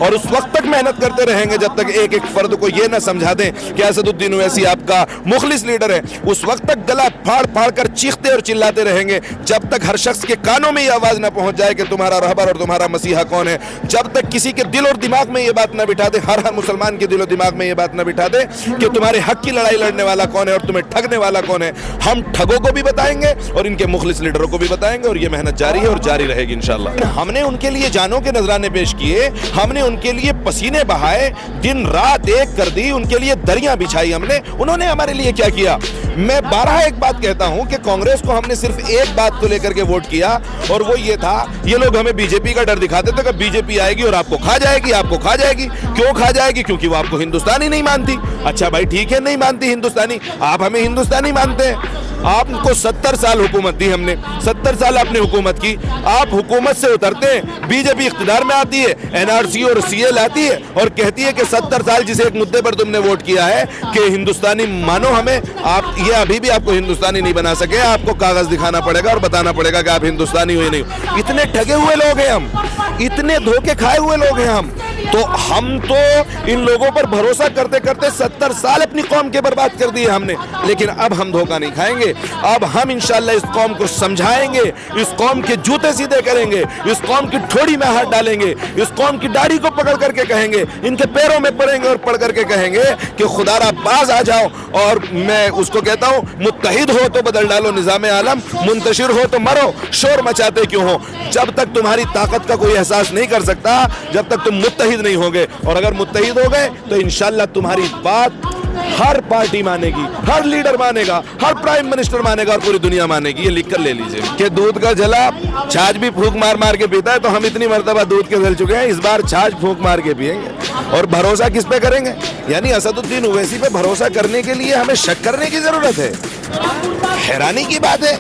और उस वक्त तक मेहनत करते रहेंगे जब तक एक एक फर्द को ये ना समझा दें कि असदुद्दीन ओवैसी आपका मुखलिस लीडर है। उस वक्त तक गला फाड़ फाड़ कर चीखते और चिल्लाते रहेंगे जब तक हर शख्स के कानों में ये आवाज ना पहुंच जाए कि तुम्हारा रहबर और तुम्हारा मसीहा कौन है। जब तक किसी के दिल और दिमाग में ये बात ना बिठा दे, हर मुसलमान के दिल और दिमाग में ये बात ना बिठा दे कि तुम्हारे हक की लड़ाई लड़ने वाला कौन है और तुम्हें ठगने वाला कौन है। हम ठगों को भी बताएंगे और इनके मुखलिस लीडरों को भी बताएंगे और ये मेहनत जारी है और जारी रहेगी इंशाअल्लाह। हमने उनके लिए जानों के नजराने पेश किए, हमने उनके लिए पसीने बहाए, दिन रात एक कर दी, उनके लिए दरियां बिछाई हमने। उन्होंने हमारे लिए क्या किया? मैं 12 एक बात कहता हूं कि कांग्रेस को हमने सिर्फ एक बात को लेकर के वोट किया और वो ये था, ये लोग हमें बीजेपी का डर दिखाते थे कि बीजेपी आएगी और आपको खा जाएगी, आपको खा जाएगी। क्यों खा जाएगी? क्योंकि वो आपको हिंदुस्तानी नहीं मानती। अच्छा भाई ठीक है, नहीं मानती हिंदुस्तानी, आप हमें हिंदुस्तानी मानते हैं। आपको 70 साल हुकूमत दी हमने, 70 साल आपने हुकूमत की, आप हुकूमत से उतरते हैं, बीजेपी इख्तिदार में आती है, एनआरसी और सीए लाती है और कहती है कि 70 साल जिसे एक मुद्दे पर तुमने वोट किया है कि हिंदुस्तानी मानो हमें, आप ये अभी भी आपको हिंदुस्तानी नहीं बना सके। आपको कागज दिखाना पड़ेगा और बताना पड़ेगा कि आप हिंदुस्तानी हुए नहीं। इतने ठगे हुए लोग हैं हम, इतने धोखे खाए हुए लोग हैं हम। तो इन लोगों पर भरोसा करते करते 70 साल अपनी कौम के बर्बाद कर दिए हमने। लेकिन अब हम धोखा नहीं खाएंगे, अब हम इंशाअल्लाह इस कौम को समझाएंगे, इस कौम के जूते सीधे करेंगे, इस कौम की ठोड़ी में हाथ डालेंगे, इस कौम की दाढ़ी को पकड़ करके कहेंगे, इनके पैरों में पड़ेंगे और पढ़ करके कहेंगे कि खुदारा बाज आ जाओ। और मैं उसको कहता हूं, मुत्तहिद हो तो बदल डालो निजामे आलम, मुंतशिर हो तो मरो, शोर मचाते क्यों हो। जब तक तुम्हारी ताकत का कोई एहसास नहीं कर सकता, जब तक तुम मुत्तहिद नहीं होगे, और अगर मुत्तहिद हो गए तो इंशाअल्लाह तुम्हारी बात हर पार्टी मानेगी, हर लीडर मानेगा, हर प्राइम मिनिस्टर मानेगा और पूरी दुनिया मानेगी। ये लिख कर ले लीजिए कि दूध का जला छाछ भी फूंक मार मार के पीता है। तो हम इतनी मर्तबा दूध के जल चुके हैं, इस बार छाछ फूंक मार के पिएंगे। और भरोसा किस पे करेंगे? यानी असदुद्दीन ओवैसी पे भरोसा करने के लिए हमें शक करने की जरूरत है। हैरानी की बात है,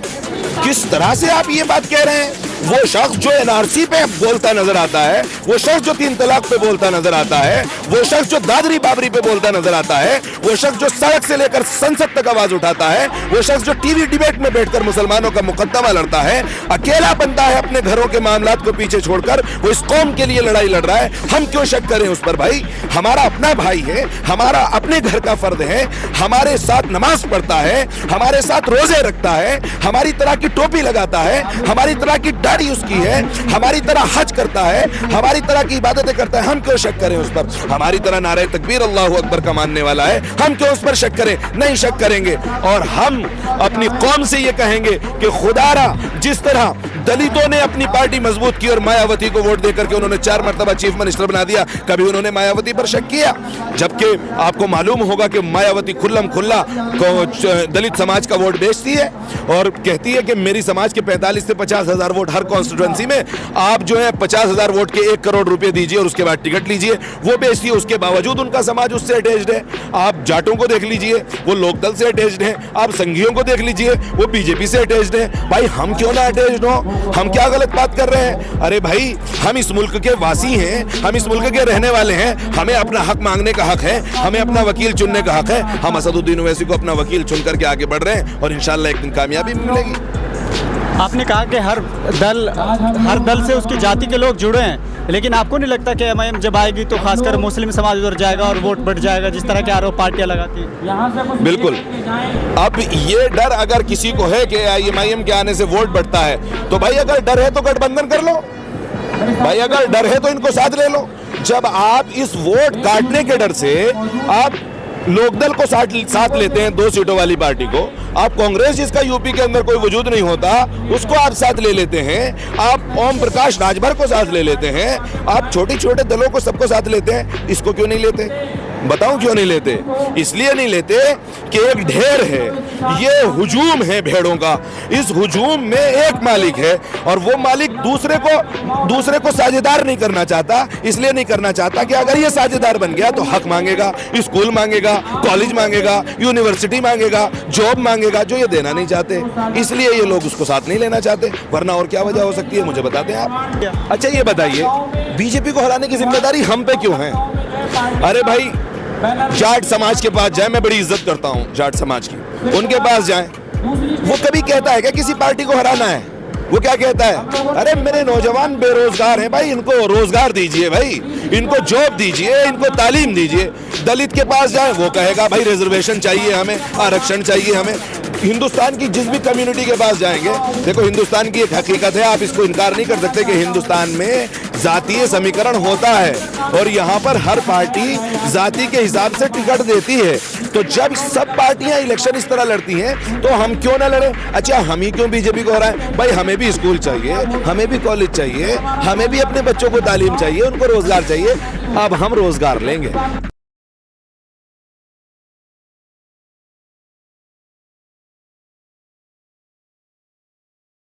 किस तरह से आप ये बात कह रहे हैं। वो शख्स जो एनआरसी पे बोलता नजर आता है, वो शख्स जो 3 तलाक पे बोलता नजर आता है, वो शख्स जो दादरी बाबरी पे बोलता नजर आता है, वो शख्स जो सड़क से लेकर संसद तक आवाज उठाता है, वो शख्स जो टीवी डिबेट में बैठकर मुसलमानों का मुकद्दमा लड़ता है, अकेला बनता है अपने घरों के मामलात को पीछे छोड़कर, वो इस कौम के लिए लड़ाई लड़ रहा है। हम क्यों शक करें उस पर? भाई हमारा अपना भाई है, हमारा अपने घर का फर्द है, हमारे साथ नमाज पढ़ता है, हमारे साथ रोजे रखता है, हमारी तरह की टोपी लगाता है, हमारी तरह की दाढ़ी उसकी है, हमारी तरह हज करता है, हमारी तरह की इबादतें करता है। हम क्यों शक करें उस पर? हमारी तरह नारे तकबीर अल्लाहु अकबर का मानने वाला है, हम क्यों उस पर शक करें? नहीं शक करेंगे। और हम अपनी कौम से ये कहेंगे कि खुदारा जिस तरह दलितों ने अपनी पार्टी मजबूत की और मायावती को वोट देकर के उन्होंने 4 मरतबा चीफ मिनिस्टर बना दिया, कभी उन्होंने मायावती पर शक किया? जबकि आपको मालूम होगा कि मायावती खुल्लम खुल्ला दलित समाज का वोट बेचती है और कहती है कि मेरी समाज के 45 से 50,000 वोट हर कॉन्स्टिट्यूएंसी में, आप जो है 50,000 वोट के 1 करोड़ रुपए दीजिए और उसके बाद टिकट लीजिए। वो बेचती है, उसके बावजूद उनका समाज उससे अटैच्ड है। आप जाटों को देख लीजिए, वो लोकदल से अटैच्ड है। आप संघियों को देख लीजिए, वो बीजेपी से अटैच्ड है। भाई हम क्यों ना अटैच्ड हो? हम क्या गलत बात कर रहे हैं? अरे भाई हम इस मुल्क के वासी हैं, हम इस मुल्क के रहने वाले हैं, हमें अपना हक मांगने का हक है, हमें अपना वकील चुनने का हक है। हम असदुद्दीन ओवैसी को अपना वकील चुन करके आगे बढ़ रहे हैं और इंशाअल्लाह एक दिन कामयाबी मिलेगी। आपने कहा कि हर दल से उसकी जाति के लोग जुड़े हैं, लेकिन आपको नहीं लगता कि एमआईएम जब आएगी तो खासकर मुस्लिम समाज उधर जाएगा और वोट बढ़ जाएगा, जिस तरह के आरोप पार्टियां लगाती हैं? बिल्कुल। अब ये डर अगर किसी को है कि एमआईएम के आने से वोट बढ़ता है, तो भाई अगर डर है तो गठबंधन कर लो, भाई अगर डर है तो इनको साथ ले लो। जब आप इस वोट काटने के डर से आप लोकदल को साथ लेते हैं, 2 सीटों वाली पार्टी को, आप कांग्रेस जिसका यूपी के अंदर कोई वजूद नहीं होता उसको आप साथ ले लेते हैं, आप ओम प्रकाश राजभर को साथ ले लेते हैं, आप छोटे छोटे दलों को सबको साथ लेते हैं, इसको क्यों नहीं लेते? बताऊं क्यों नहीं लेते? इसलिए नहीं लेते कि एक ढेर है, ये हुजूम है भेड़ों का, इस हुजूम में एक मालिक है और वो मालिक दूसरे को साझेदार नहीं करना चाहता। इसलिए नहीं करना चाहता कि अगर ये साझेदार बन गया तो हक मांगेगा, स्कूल मांगेगा, कॉलेज मांगेगा, यूनिवर्सिटी मांगेगा, जॉब मांगेगा, जो ये देना नहीं चाहते। इसलिए ये लोग उसको साथ नहीं लेना चाहते, वरना और क्या वजह हो सकती है मुझे बता दें आप। अच्छा ये बताइए, बीजेपी को हराने की जिम्मेदारी हम पे क्यों है? अरे भाई जाट समाज के पास जाए, मैं बड़ी इज्जत करता हूं जाट समाज की, उनके पास जाए, वो कभी कहता है कि किसी पार्टी को हराना है? वो क्या कहता है? अरे मेरे नौजवान बेरोजगार हैं भाई, इनको रोजगार दीजिए भाई, इनको जॉब दीजिए, इनको तालीम दीजिए। दलित के पास जाए वो कहेगा भाई रिजर्वेशन चाहिए हमें, आरक्षण चाहिए हमें। हिंदुस्तान की जिस भी कम्युनिटी के पास जाएंगे, देखो हिंदुस्तान की एक हकीकत है, आप इसको इनकार नहीं कर सकते कि हिंदुस्तान में जातीय समीकरण होता है और यहाँ पर हर पार्टी जाति के हिसाब से टिकट देती है। तो जब सब पार्टियां इलेक्शन इस तरह लड़ती हैं तो हम क्यों ना लड़े? अच्छा हम ही क्यों बीजेपी को हो रहा है? भाई हमें भी स्कूल चाहिए, हमें भी कॉलेज चाहिए, हमें भी अपने बच्चों को तालीम चाहिए, उनको रोजगार चाहिए। अब हम रोजगार लेंगे।